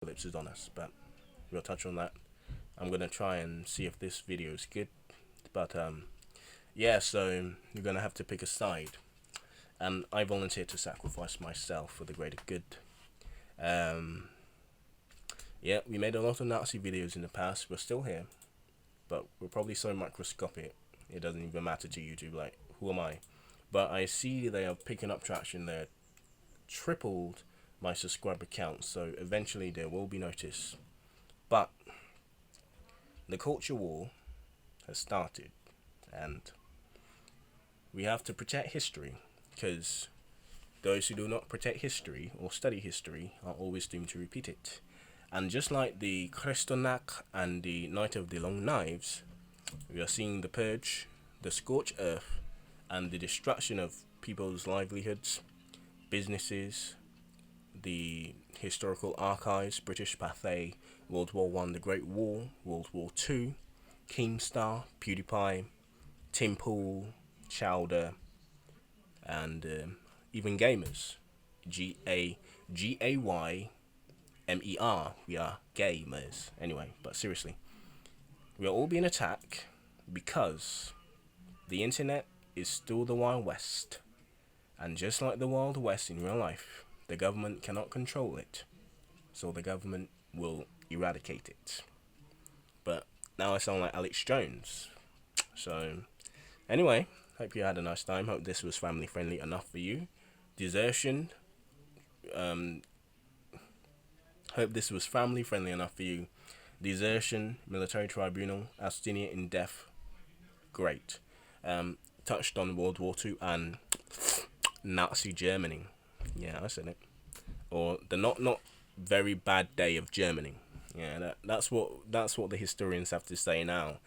ellipses on us, but we'll touch on that. I'm gonna try and see if this video is good, but yeah. So you're gonna have to pick a side, and I volunteered to sacrifice myself for the greater good. Um, yeah, we made a lot of Nazi videos in the past. We're still here, but we're probably so microscopic it doesn't even matter to YouTube. Like, who am I? But I see they are picking up traction. They're tripled my subscriber count, so eventually there will be notice. But the culture war has started, and we have to protect history, because those who do not protect history or study history are always doomed to repeat it. And just like the Kristallnacht and the Night of the Long Knives, we are seeing the purge, the scorched earth, and the destruction of people's livelihoods, businesses, the historical archives, British Pathé, World War One, the Great War, World War Two, Keemstar, PewDiePie, Tim Pool, Chowder, and even gamers. GAYE MER. We are gamers. Anyway, but seriously, we are all being attacked because the internet is still the Wild West. And just like the Wild West in real life, the government cannot control it. So the government will eradicate it. But now I sound like Alex Jones. So, anyway, hope you had a nice time. Hope this was family friendly enough for you. Desertion. Hope this was family friendly enough for you. Desertion, military tribunal, abstinence in death. Great. Touched on World War Two and Nazi Germany. Yeah, I said it. Or the not very bad day of Germany. Yeah, that's what the historians have to say now.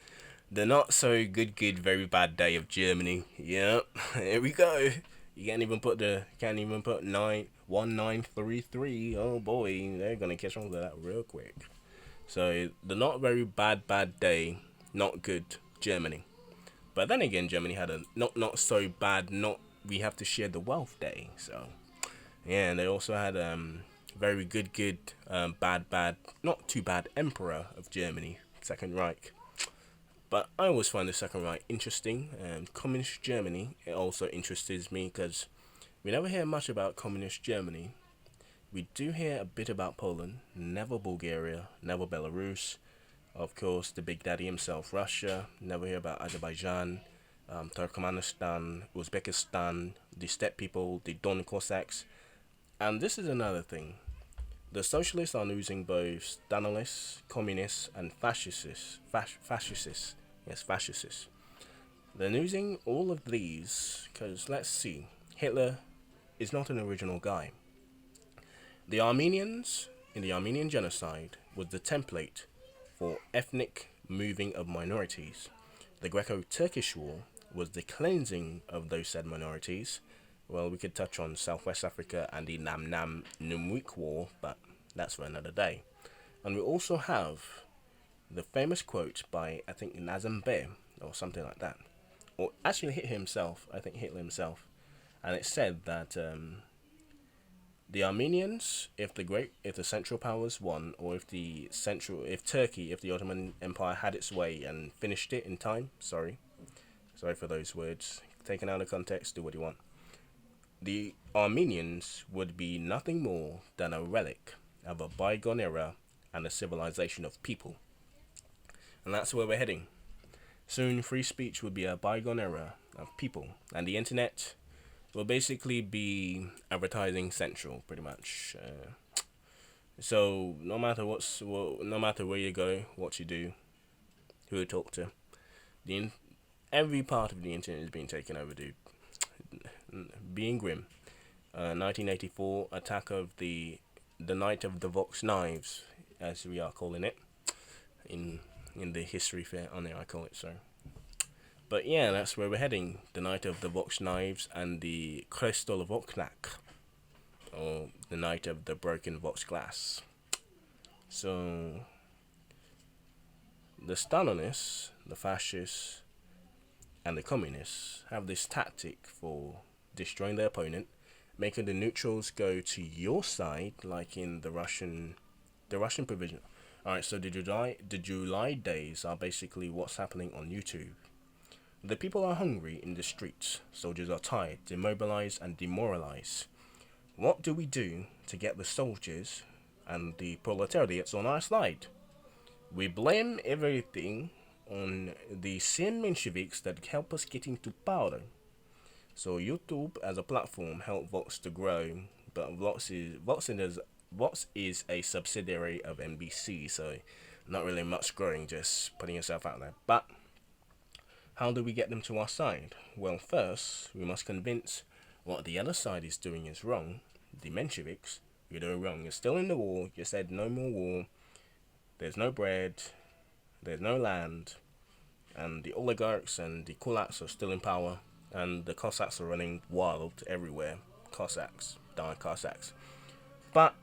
The not so good very bad day of Germany. Yep, here we go. You can't even put 1933. Oh boy, they're gonna catch on to that real quick. So the not very bad day, not good Germany. But then again, Germany had a not so bad not we have to share the wealth day. So yeah, and they also had very good bad not too bad Emperor of Germany, Second Reich. But I always find the Second Reich interesting. Communist Germany, it also interests me because we never hear much about Communist Germany. We do hear a bit about Poland, never Bulgaria, never Belarus. Of course, the Big Daddy himself, Russia. Never hear about Azerbaijan, Turkmenistan, Uzbekistan, the steppe people, the Don Cossacks. And this is another thing. The socialists are losing both Stalinists, communists, and fascists. Fascists. Yes, fascists. They're losing all of these because, let's see, Hitler is not an original guy. The Armenians, in the Armenian genocide, was the template for ethnic moving of minorities. The Greco-Turkish War was the cleansing of those said minorities. Well, we could touch on Southwest Africa and the Nam Nam Numwik War, but that's for another day. And we also have the famous quote by, I think, Nazem Bey, or something like that. Or actually Hitler himself, I think Hitler himself. And it said that the Armenians, if the Central Powers won, or if Turkey, if the Ottoman Empire had its way and finished it in time, sorry for those words, taken out of context, do what you want. The Armenians would be nothing more than a relic of a bygone era and a civilization of people. And that's where we're heading. Soon, free speech will be a bygone era of people, and the internet will basically be advertising central, pretty much. So no matter where you go, what you do, who you talk to, every part of the internet is being taken over, dude. Being grim. 1984 attack of the night of the Vox Knives, as we are calling it, in the history fair on there I call it so. But yeah, that's where we're heading. The night of the Vox Knives and the Kristallnacht, or the night of the broken Vox glass. So the Stalinists, the fascists, and the communists have this tactic for destroying their opponent, making the neutrals go to your side, like in the Russian The Russian provision. Alright, so the July days are basically what's happening on YouTube. The people are hungry in the streets. Soldiers are tired, demobilized, and demoralized. What do we do to get the soldiers and the proletariats on our side? We blame everything on the same Mensheviks that help us get into power. So YouTube as a platform helped Vox to grow, but Vox is a subsidiary of NBC, so not really much growing, just putting yourself out there. But how do we get them to our side? Well, first we must convince what the other side is doing is wrong. The Mensheviks, you're doing wrong. You're still in the war. You said no more war. There's no bread. There's no land. And the oligarchs and the kulaks are still in power. And the Cossacks are running wild everywhere. Cossacks, darn Cossacks. But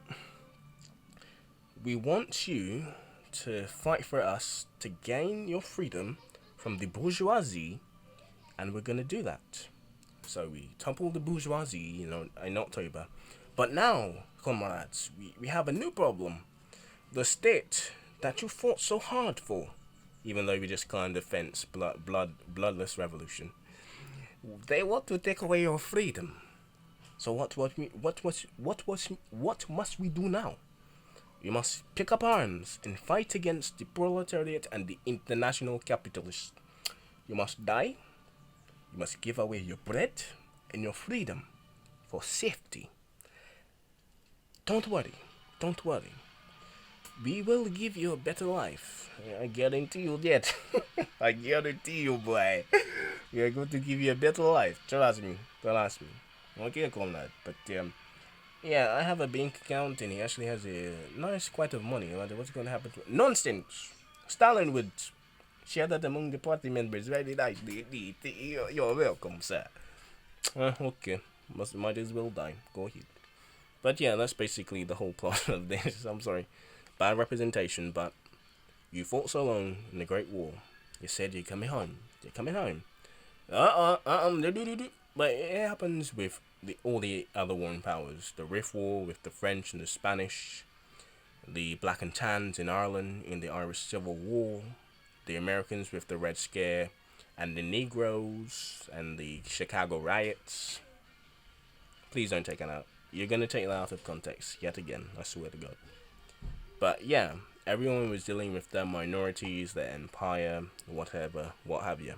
we want you to fight for us to gain your freedom from the bourgeoisie, and we're gonna do that. So we toppled the bourgeoisie, in October. But now, comrades, we have a new problem. The state that you fought so hard for, even though we just climbed the fence, bloodless revolution. They want to take away your freedom. So what must we do now? We must pick up arms and fight against the proletariat and the international capitalists. You must die. You must give away your bread and your freedom for safety. Don't worry. We will give you a better life. I guarantee you that. I guarantee you, boy. We are going to give you a better life. Trust me. Okay, comrade. But yeah, I have a bank account and he actually has a nice quite of money. What's going to happen to it? Nonsense. Stalin would share that among the party members very nicely. You're welcome, sir. Okay. Might as well die. Go ahead. But yeah, that's basically the whole plot of this. I'm sorry. Bad representation, but you fought so long in the Great War. You said you're coming home. But it happens with all the other warring powers. The Rift War with the French and the Spanish. The Black and Tans in Ireland in the Irish Civil War. The Americans with the Red Scare. And the Negroes and the Chicago riots. Please don't take that out. You're going to take that out of context yet again. I swear to God. But yeah, everyone was dealing with their minorities, their empire, whatever, what have you.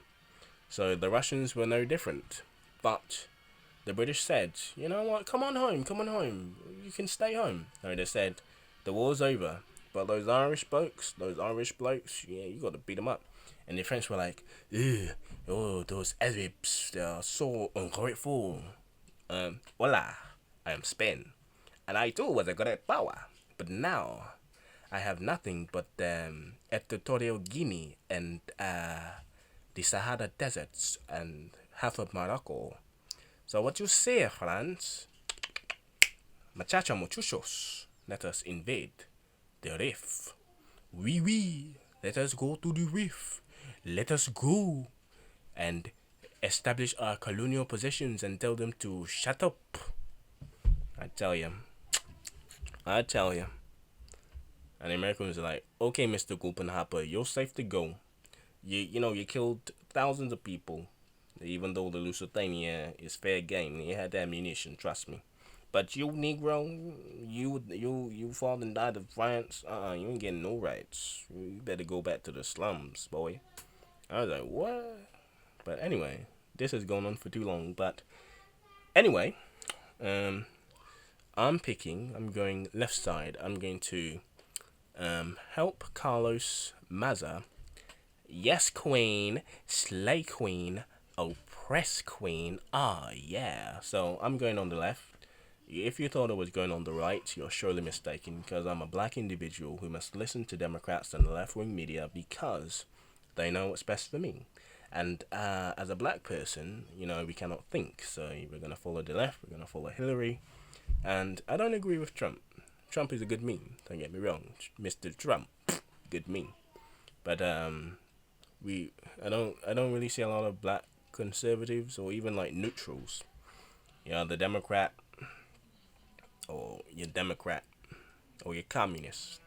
So the Russians were no different. But the British said, you know what, come on home. You can stay home. No, they said, the war's over. But those Irish blokes, yeah, you got to beat them up. And the French were like, oh, those Arabs, they are so ungrateful. Voila, I am Spain. And I too was a great power. But now I have nothing but Equatorial Guinea and the Sahara deserts and half of Morocco. So what you say, France? Machacha muchachos, let us invade the reef. Oui, let us go to the reef. Let us go and establish our colonial possessions and tell them to shut up. I tell you. And the Americans are like, okay, Mr. Gulpenhopper, you're safe to go. You killed thousands of people. Even though the Lusitania is fair game, you had ammunition, trust me. But you, Negro, you fought and died of France. You ain't getting no rights. You better go back to the slums, boy. I was like, what? But anyway, this has gone on for too long. But anyway, I'm going left side. I'm going to help Carlos MAZA. Yes, queen. Slay queen. Oppress queen. Yeah. So I'm going on the left. If you thought I was going on the right, you're surely mistaken, because I'm a black individual who must listen to Democrats and the left-wing media because they know what's best for me. And as a black person, we cannot think. So we're going to follow the left, we're going to follow Hillary. And I don't agree with Trump. Trump is a good meme, don't get me wrong. Mr. Trump, good meme. But I don't really see a lot of black conservatives or even like neutrals. The Democrat or your communist.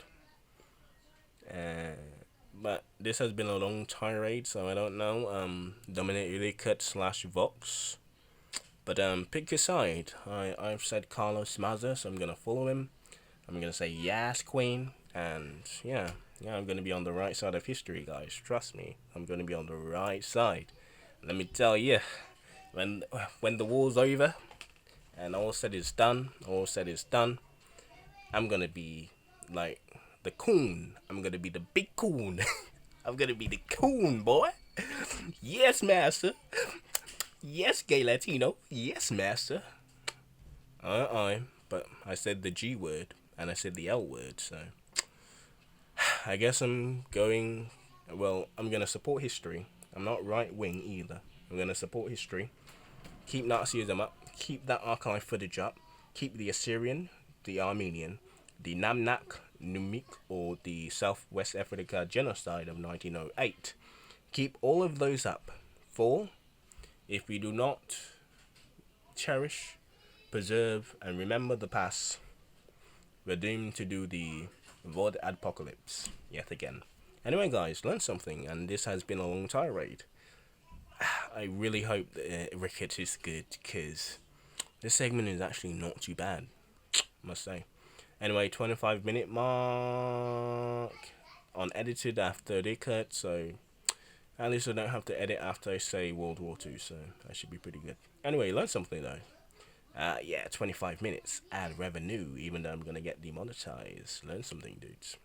but this has been a long tirade, so I don't know. Dominic Rickett slash Vox. But pick your side. I've said Carlos MAZA, so I'm gonna follow him. I'm gonna say yes, Queen, and yeah, I'm gonna be on the right side of history, guys. Trust me, I'm gonna be on the right side. Let me tell you, when the war's over and all said is done, I'm gonna be like the coon. I'm gonna be the big coon. I'm gonna be the coon, boy. Yes, master. Yes, gay Latino. Yes, master. But I said the G word and I said the L word, so I guess I'm going. Well, I'm gonna support history. I'm not right wing either. I'm gonna support history. Keep Nazism up. Keep that archive footage up. Keep the Assyrian, the Armenian, the Namnak, Numik, or the Southwest Africa genocide of 1908. Keep all of those up. For if we do not cherish, preserve, and remember the past, we're doomed to do the Vod Apocalypse yet again. Anyway, guys, learn something, and this has been a long tirade. I really hope that Rickett is good, because this segment is actually not too bad, must say. Anyway, 25-minute mark unedited after Rickett, so at least I don't have to edit after I say World War II, so that should be pretty good. Anyway, learn something though. Yeah, 25 minutes, ad revenue, even though I'm gonna get demonetized. Learn something, dudes.